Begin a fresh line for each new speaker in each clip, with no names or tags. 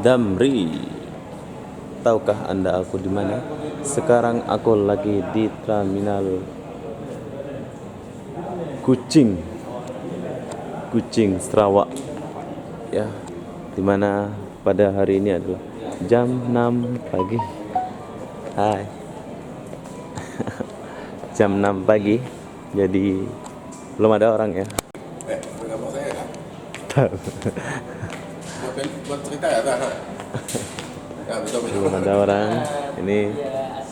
Damri. Tahukah Anda aku di mana? Sekarang aku lagi di terminal Kucing, Sarawak. Ya, dimana pada hari ini adalah jam 6 pagi. Hai. Jam 6 pagi. Jadi belum ada orang ya.
Nama saya kan?
Tahu.
Buat cerita ya, tak? Ya, betul.
Belum ada orang. Ini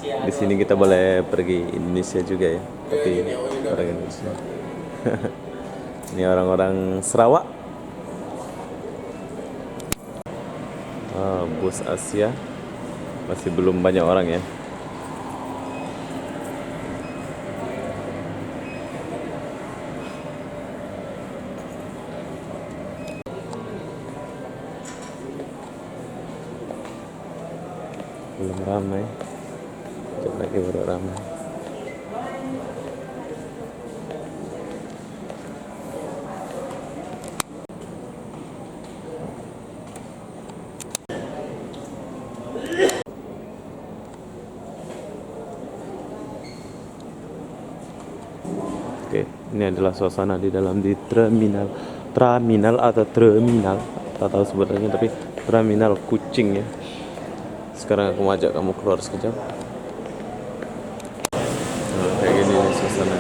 di sini kita boleh pergi Indonesia juga ya. Tapi orang Indonesia. Ini orang-orang Sarawak. Bus Asia. Masih belum banyak orang ya. Belum ramai. Coba lagi baru ramai. Oke, ini adalah suasana di dalam di terminal atau terminal, tak tahu sebenarnya, tapi terminal Kucing ya. Sekarang aku mau ajak kamu keluar sekejap. Nah, kayak gini nih suasana.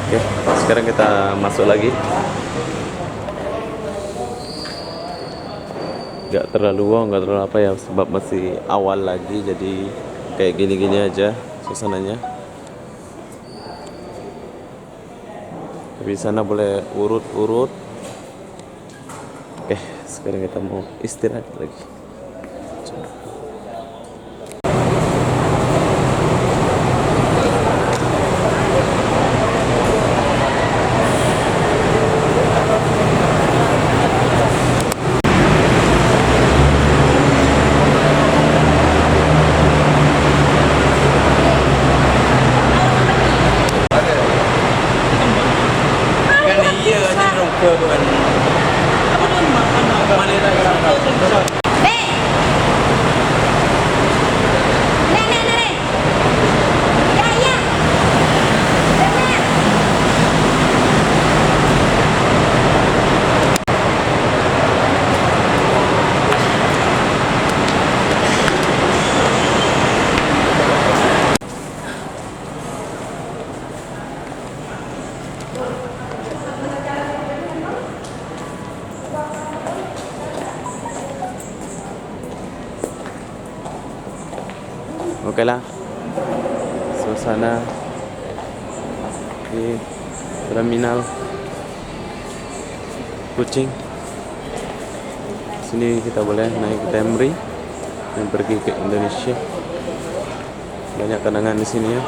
Oke, sekarang kita masuk lagi. Gak terlalu wow, gak terlalu apa ya, sebab masih awal lagi, jadi kayak gini-gini aja suasananya. Tapi sana boleh urut-urut. Oke, sekarang kita mau istirahat lagi. Oke lah, suasana di terminal Kucing. Sini kita boleh naik Damri dan pergi ke Indonesia. Banyak kenangan di sini ya.